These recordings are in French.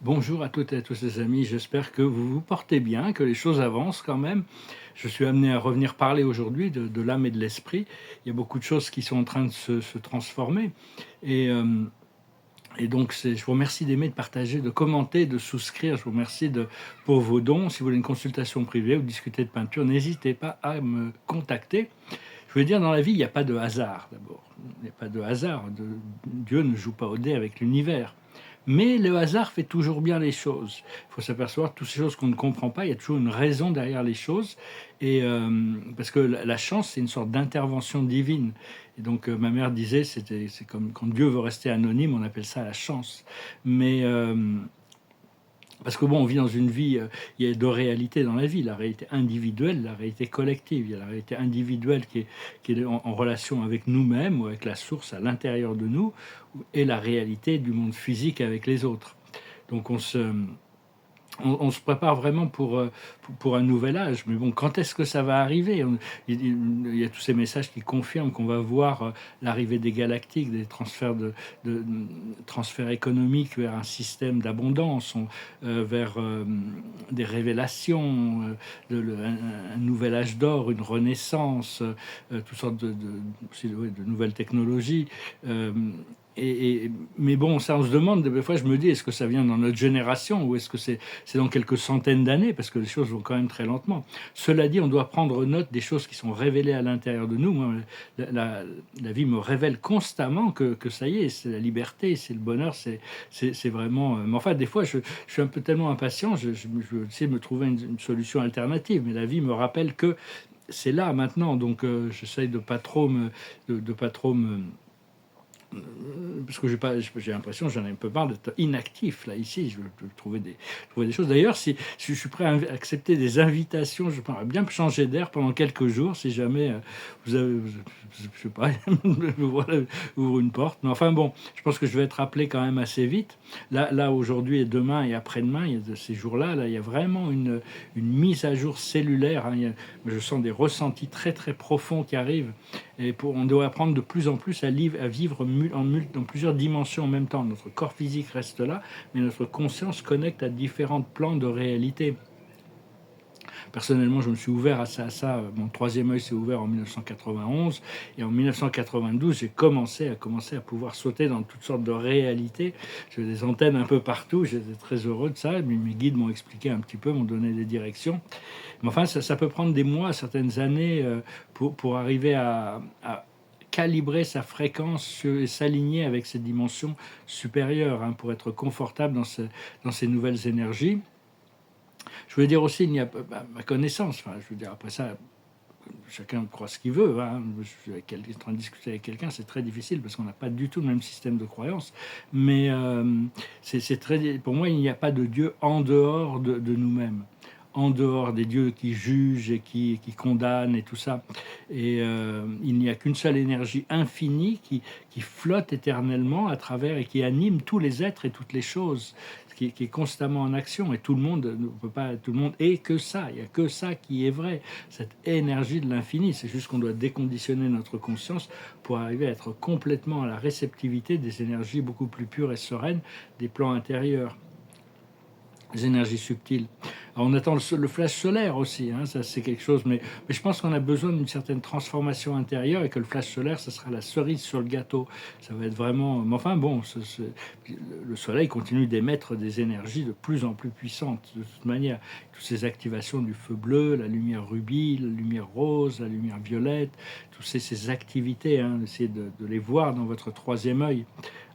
Bonjour à toutes et à tous les amis, j'espère que vous vous portez bien, que les choses avancent quand même. Je suis amené à revenir parler aujourd'hui de l'âme et de l'esprit. Il y a beaucoup de choses qui sont en train de se transformer et hem et donc je vous remercie d'aimer, de partager, de commenter, de souscrire. Je vous remercie pour vos dons. Si vous voulez une consultation privée ou discuter de peinture, n'hésitez pas à me contacter. Je veux dire, dans la vie, il n'y a pas de hasard d'abord. Il n'y a pas de hasard. Dieu ne joue pas au dé avec l'univers. Mais le hasard fait toujours bien les choses. Il faut s'apercevoir que toutes ces choses qu'on ne comprend pas, il y a toujours une raison derrière les choses. Parce que la chance, c'est une sorte d'intervention divine. Et donc, ma mère disait, c'est comme quand Dieu veut rester anonyme, on appelle ça la chance. Mais parce que bon, on vit dans une vie, il y a 2 réalités dans la vie, la réalité individuelle, la réalité collective. Il y a la réalité individuelle qui est en relation avec nous-mêmes ou avec la source à l'intérieur de nous, et la réalité du monde physique avec les autres. Donc on se prépare vraiment pour un nouvel âge. Mais bon, quand est-ce que ça va arriver? Il y a tous ces messages qui confirment qu'on va voir l'arrivée des galactiques, des de transferts économiques vers un système d'abondance, vers des révélations, un nouvel âge d'or, une renaissance, toutes sortes aussi, ouais, de nouvelles technologies. Euh, mais bon, ça, on se demande, des fois, je me dis, est-ce que ça vient dans notre génération ou est-ce que c'est dans quelques centaines d'années, parce que les choses vont quand même très lentement. Cela dit, on doit prendre note des choses qui sont révélées à l'intérieur de nous. Moi, la vie me révèle constamment que ça y est, c'est la liberté, c'est le bonheur, c'est vraiment... Mais enfin, des fois, je suis un peu tellement impatient, je veux essayer de me trouver une solution alternative, mais la vie me rappelle que c'est là, maintenant, donc j'essaye de pas trop de pas trop me parce que j'ai l'impression, j'en ai un peu marre d'être inactif là ici. Je veux trouver des choses. D'ailleurs, si je suis prêt à accepter des invitations, je pourrais bien changer d'air pendant quelques jours si jamais vous avez, je sais pas, voilà, ouvre une porte. Mais enfin bon, je pense que je vais être appelé quand même assez vite. Là aujourd'hui et demain et après-demain, il y a de ces jours-là, là, il y a vraiment une mise à jour cellulaire. Hein. Je sens des ressentis très très profonds qui arrivent. On doit apprendre de plus en plus à vivre dans plusieurs dimensions en même temps. Notre corps physique reste là, mais notre conscience connecte à différents plans de réalité. Personnellement, je me suis ouvert à ça. Mon troisième œil s'est ouvert en 1991 et en 1992, j'ai commencé à pouvoir sauter dans toutes sortes de réalités. J'ai des antennes un peu partout. J'étais très heureux de ça. Mes guides m'ont expliqué un petit peu, m'ont donné des directions. Mais enfin, ça peut prendre des mois, certaines années, pour arriver à calibrer sa fréquence et s'aligner avec ces dimensions supérieures, hein, pour être confortable dans ces nouvelles énergies. Je voulais dire aussi, il n'y a pas ma connaissance, enfin, je veux dire, après ça, chacun croit ce qu'il veut. Hein. Je suis en train de discuter avec quelqu'un, c'est très difficile parce qu'on n'a pas du tout le même système de croyance. Mais pour moi, il n'y a pas de Dieu en dehors de nous-mêmes, en dehors des dieux qui jugent et qui condamnent et tout ça. Et il n'y a qu'une seule énergie infinie qui flotte éternellement à travers et qui anime tous les êtres et toutes les choses, qui est constamment en action. Et tout le monde ne peut pas, tout le monde est que ça. Il n'y a que ça qui est vrai, cette énergie de l'infini. C'est juste qu'on doit déconditionner notre conscience pour arriver à être complètement à la réceptivité des énergies beaucoup plus pures et sereines des plans intérieurs, les énergies subtiles. Alors on attend le flash solaire aussi, hein, ça c'est quelque chose, mais je pense qu'on a besoin d'une certaine transformation intérieure et que le flash solaire, ça sera la cerise sur le gâteau. Ça va être vraiment... Mais enfin bon, le soleil continue d'émettre des énergies de plus en plus puissantes, de toute manière. Toutes ces activations du feu bleu, la lumière rubis, la lumière rose, la lumière violette, toutes ces activités, hein, essayez de les voir dans votre troisième œil,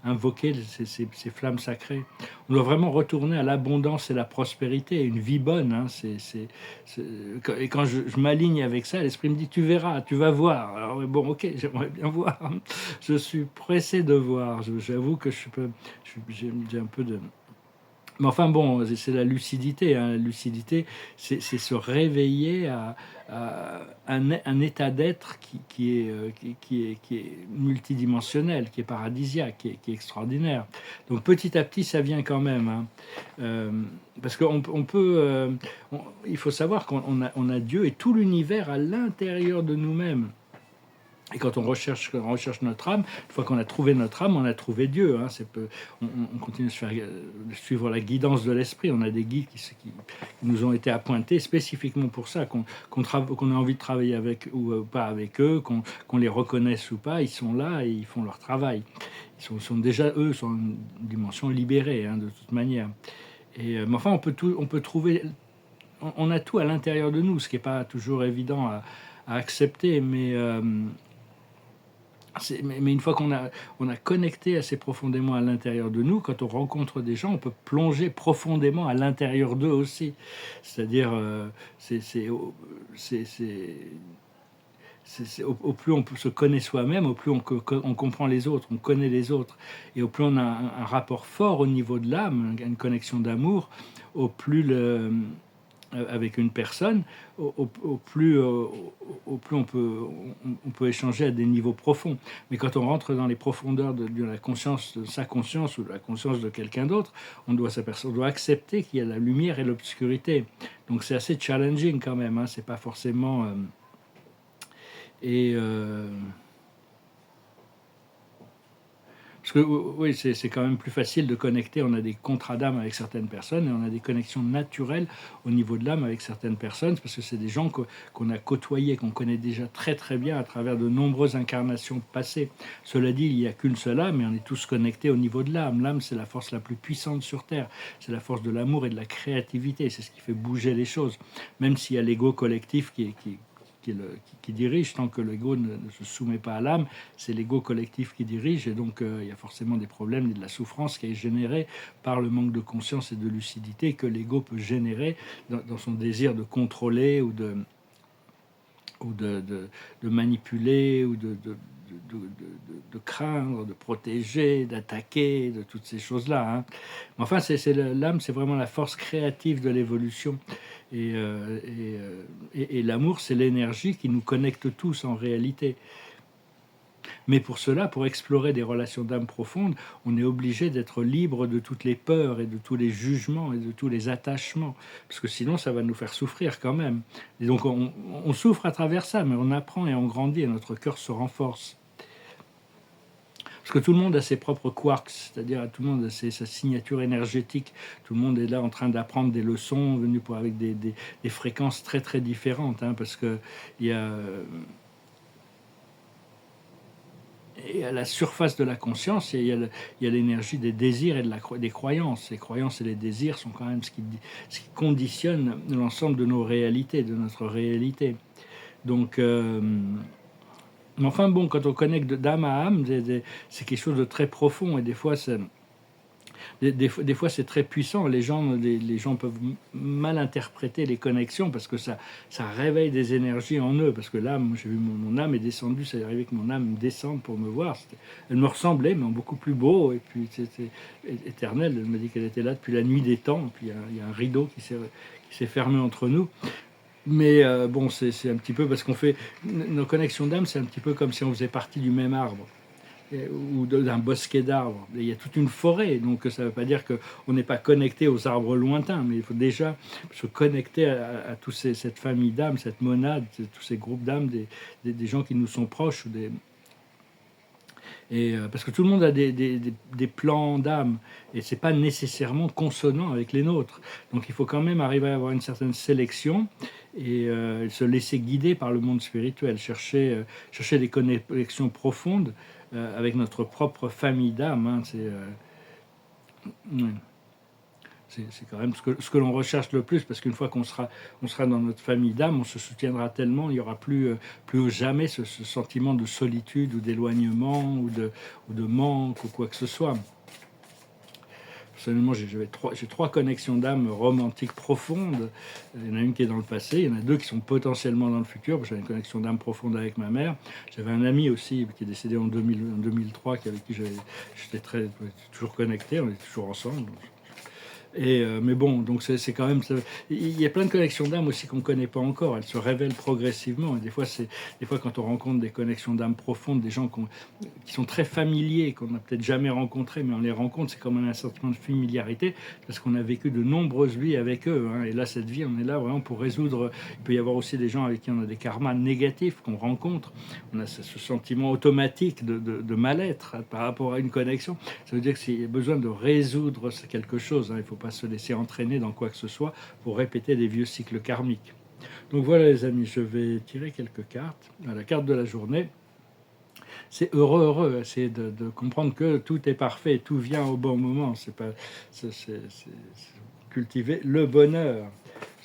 invoquer ces flammes sacrées. On doit vraiment retourner à l'abondance et la prospérité, une vie bonne. Hein, et quand je m'aligne avec ça, l'esprit me dit, tu verras, tu vas voir. Alors bon, ok, j'aimerais bien voir. Je suis pressé de voir. J'avoue que j'ai un peu de... Mais enfin bon, c'est la lucidité. Hein. La lucidité, c'est se réveiller à un état d'être qui est multidimensionnel, qui est paradisiaque, qui est extraordinaire. Donc petit à petit, ça vient quand même. Hein. Euh, Parce qu'on peut... il faut savoir qu'on a Dieu et tout l'univers à l'intérieur de nous-mêmes. Et quand on recherche notre âme, une fois qu'on a trouvé notre âme, on a trouvé Dieu. Hein. On continue de suivre la guidance de l'esprit. On a des guides qui nous ont été appointés spécifiquement pour ça, qu'on ait envie de travailler avec ou pas avec eux, qu'on les reconnaisse ou pas, ils sont là et ils font leur travail. Ils sont déjà, eux, sont une dimension libérée, hein, de toute manière. Mais enfin, on peut trouver, on a tout à l'intérieur de nous, ce qui n'est pas toujours évident à accepter, mais une fois on a connecté assez profondément à l'intérieur de nous, quand on rencontre des gens, on peut plonger profondément à l'intérieur d'eux aussi. C'est-à-dire, au plus on se connaît soi-même, au plus on comprend les autres, on connaît les autres. Et au plus on a un rapport fort au niveau de l'âme, une connexion d'amour, au plus avec une personne, au plus on peut échanger à des niveaux profonds. Mais quand on rentre dans les profondeurs de la conscience, de sa conscience ou de la conscience de quelqu'un d'autre, on doit accepter qu'il y a la lumière et l'obscurité. Donc c'est assez challenging quand même, hein, c'est pas forcément... Parce que oui, c'est quand même plus facile de connecter. On a des contrats d'âme avec certaines personnes et on a des connexions naturelles au niveau de l'âme avec certaines personnes, parce que c'est des gens qu'on a côtoyés, qu'on connaît déjà très très bien à travers de nombreuses incarnations passées. Cela dit, il n'y a qu'une seule âme et on est tous connectés au niveau de l'âme. L'âme, c'est la force la plus puissante sur Terre. C'est la force de l'amour et de la créativité. C'est ce qui fait bouger les choses. Même s'il y a l'ego collectif qui dirige, tant que l'ego ne se soumet pas à l'âme, c'est l'ego collectif qui dirige, et donc il y a forcément des problèmes et de la souffrance qui est générée par le manque de conscience et de lucidité que l'ego peut générer dans son désir de contrôler ou de manipuler ou de craindre, de protéger, d'attaquer, de toutes ces choses-là. Hein. Enfin, l'âme, c'est vraiment la force créative de l'évolution. Et l'amour, c'est l'énergie qui nous connecte tous en réalité. Mais pour cela, pour explorer des relations d'âme profondes, on est obligé d'être libre de toutes les peurs et de tous les jugements et de tous les attachements, parce que sinon ça va nous faire souffrir quand même. Et donc on souffre à travers ça, mais on apprend et on grandit et notre cœur se renforce. Parce que tout le monde a ses propres quarks, c'est-à-dire tout le monde a sa signature énergétique. Tout le monde est là en train d'apprendre des leçons venues avec des fréquences très très différentes, hein, parce que il y a... Et à la surface de la conscience, il y a l'énergie des désirs et des croyances. Les croyances et les désirs sont quand même ce qui conditionne l'ensemble de nos réalités, de notre réalité. Donc, mais enfin bon, quand on connecte d'âme à âme, c'est quelque chose de très profond, et des fois c'est très puissant. Les gens peuvent mal interpréter les connexions parce que ça réveille des énergies en eux. Parce que là, moi, j'ai vu mon âme est descendue. Ça est arrivé que mon âme descende pour me voir. Elle me ressemblait, mais en beaucoup plus beau. Et puis c'était éternel. Elle m'a dit qu'elle était là depuis la nuit des temps. Et puis il y a un rideau qui s'est fermé entre nous. Mais bon, c'est un petit peu parce qu'on fait nos connexions d'âme, c'est un petit peu comme si on faisait partie du même arbre ou d'un bosquet d'arbres. Il y a toute une forêt, donc ça ne veut pas dire qu'on n'est pas connecté aux arbres lointains, mais il faut déjà se connecter à toute cette famille d'âmes, cette monade, tous ces groupes d'âmes, des gens qui nous sont proches. Parce que tout le monde a des plans d'âme, et ce n'est pas nécessairement consonant avec les nôtres. Donc il faut quand même arriver à avoir une certaine sélection et se laisser guider par le monde spirituel, chercher des connexions profondes avec notre propre famille d'âme. Hein, c'est quand même ce que l'on recherche le plus, parce qu'une fois qu'on sera dans notre famille d'âme, on se soutiendra tellement, il n'y aura plus jamais ce sentiment de solitude ou d'éloignement ou de manque ou quoi que ce soit. Personnellement, j'ai trois connexions d'âme romantiques profondes. Il y en a une qui est dans le passé, il y en a deux qui sont potentiellement dans le futur. J'avais une connexion d'âme profonde avec ma mère. J'avais un ami aussi qui est décédé en 2003, avec qui j'étais toujours connecté, on était toujours ensemble. Mais bon, donc c'est quand même... Il y a plein de connexions d'âme aussi qu'on ne connaît pas encore. Elles se révèlent progressivement. Et des fois, quand on rencontre des connexions d'âme profondes, des gens qui sont très familiers, qu'on n'a peut-être jamais rencontrés, mais on les rencontre, c'est quand même un sentiment de familiarité, parce qu'on a vécu de nombreuses vies avec eux. Hein. Et là, cette vie, on est là vraiment pour résoudre... Il peut y avoir aussi des gens avec qui on a des karmas négatifs qu'on rencontre. On a ce sentiment automatique de mal-être par rapport à une connexion. Ça veut dire qu'il y a besoin de résoudre quelque chose. Hein. Il ne faut pas se laisser entraîner dans quoi que ce soit pour répéter des vieux cycles karmiques. Donc voilà les amis, je vais tirer quelques cartes. La carte de la journée, c'est heureux. Essayez de comprendre que tout est parfait, tout vient au bon moment. C'est cultiver le bonheur.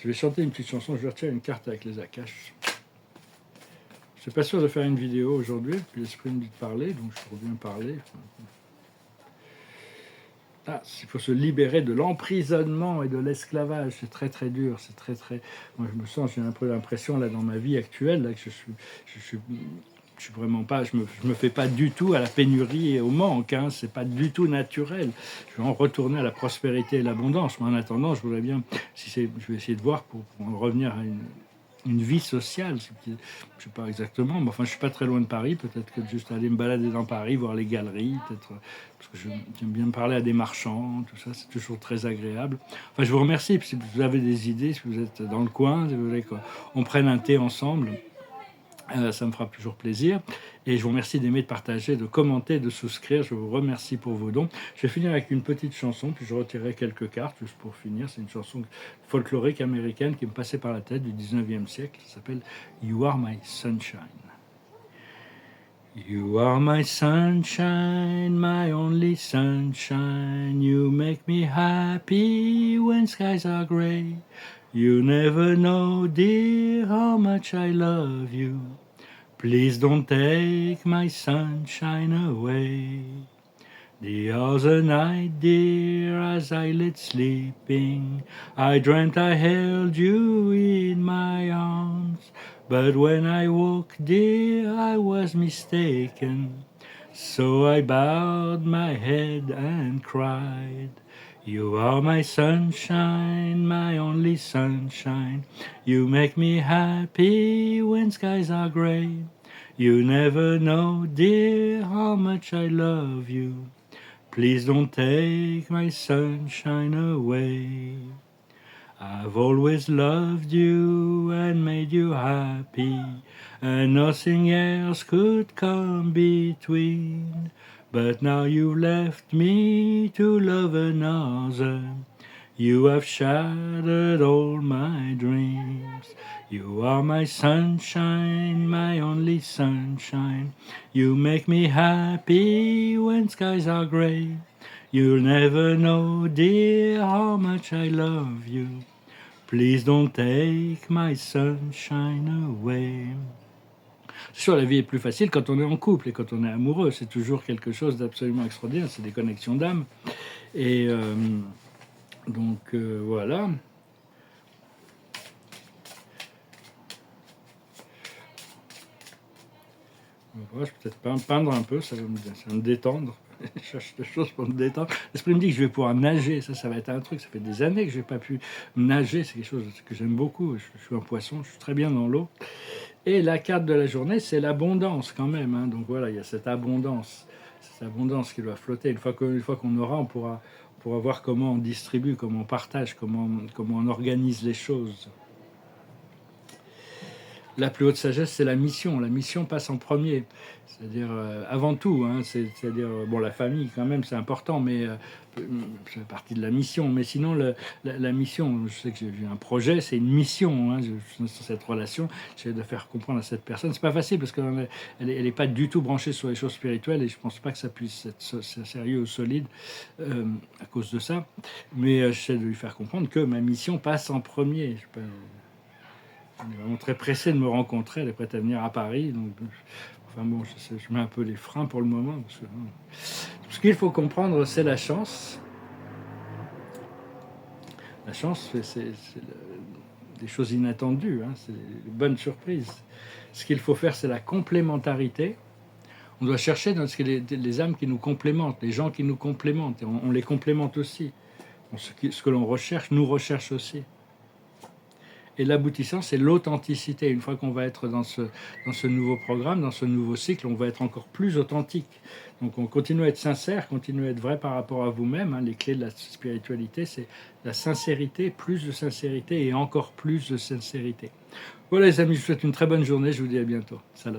Je vais chanter une petite chanson, je vais retirer une carte avec les Akash. Je ne suis pas sûr de faire une vidéo aujourd'hui, puis l'esprit me dit de parler, donc je reviens parler. Il faut se libérer de l'emprisonnement et de l'esclavage. C'est très très dur. C'est très très. Moi, j'ai un peu l'impression là dans ma vie actuelle là, que je suis vraiment pas. Je me fais pas du tout à la pénurie et au manque. Hein, c'est pas du tout naturel. Je vais en retourner à la prospérité et l'abondance. Mais en attendant, je voudrais bien. Je vais essayer de voir pour en revenir à une vie sociale, je ne sais pas exactement, mais enfin je suis pas très loin de Paris, peut-être que juste aller me balader dans Paris, voir les galeries, peut-être, parce que j'aime bien me parler à des marchands, tout ça, c'est toujours très agréable. Enfin je vous remercie, si vous avez des idées, si vous êtes dans le coin, si vous voulez qu'on prenne un thé ensemble, ça me fera toujours plaisir. Et je vous remercie d'aimer, de partager, de commenter, de souscrire. Je vous remercie pour vos dons. Je vais finir avec une petite chanson, puis je retirerai quelques cartes, juste pour finir. C'est une chanson folklorique américaine qui me passait par la tête du 19e siècle. Ça s'appelle « You are my sunshine ». You are my sunshine, my only sunshine. You make me happy when skies are gray. You never know, dear, how much I love you. Please don't take my sunshine away. The other night, dear, as I lay sleeping, I dreamt I held you in my arms. But when I woke, dear, I was mistaken. So I bowed my head and cried. You are my sunshine, my only sunshine. You make me happy when skies are gray. You never know, dear, how much I love you. Please don't take my sunshine away. I've always loved you and made you happy, and nothing else could come between. But now you've left me to love another. You have shattered all my dreams. You are my sunshine, my only sunshine. You make me happy when skies are gray. You'll never know, dear, how much I love you. Please don't take my sunshine away. C'est sûr, la vie est plus facile quand on est en couple et quand on est amoureux. C'est toujours quelque chose d'absolument extraordinaire. C'est des connexions d'âme. Et voilà. Je vais peut-être peindre un peu, ça va me détendre. Je cherche des choses pour me détendre. L'esprit me dit que je vais pouvoir nager, ça va être un truc. Ça fait des années que je n'ai pas pu nager, c'est quelque chose que j'aime beaucoup. Je suis un poisson, je suis très bien dans l'eau. Et la carte de la journée, c'est l'abondance quand même. Hein. Donc voilà, il y a cette abondance qui doit flotter. Une fois qu'on aura, on pourra voir comment on distribue, comment on partage, comment on organise les choses. La plus haute sagesse, c'est la mission. La mission passe en premier, c'est-à-dire avant tout. Hein, c'est-à-dire, bon, la famille quand même, c'est important, mais ça fait partie de la mission. Mais sinon, la mission, je sais que j'ai vu un projet, c'est une mission. Hein, sur cette relation, j'essaie de faire comprendre à cette personne. C'est pas facile parce qu'elle est pas du tout branchée sur les choses spirituelles et je pense pas que ça puisse être sérieux ou solide à cause de ça. Mais j'essaie de lui faire comprendre que ma mission passe en premier. Elle est vraiment très pressée de me rencontrer, elle est prête à venir à Paris. Donc, enfin bon, je mets un peu les freins pour le moment. Parce que, ce qu'il faut comprendre, c'est la chance. La chance, c'est des choses inattendues, hein, c'est des bonnes surprises. Ce qu'il faut faire, c'est la complémentarité. On doit chercher dans les âmes qui nous complémentent, les gens qui nous complémentent, et on les complémente aussi. Ce que l'on recherche nous recherche aussi. Et l'aboutissant, c'est l'authenticité. Une fois qu'on va être dans ce nouveau programme, dans ce nouveau cycle, on va être encore plus authentique. Donc on continue à être sincère, continue à être vrai par rapport à vous-même. Hein. Les clés de la spiritualité, c'est la sincérité, plus de sincérité et encore plus de sincérité. Voilà les amis, je vous souhaite une très bonne journée. Je vous dis à bientôt. Salut.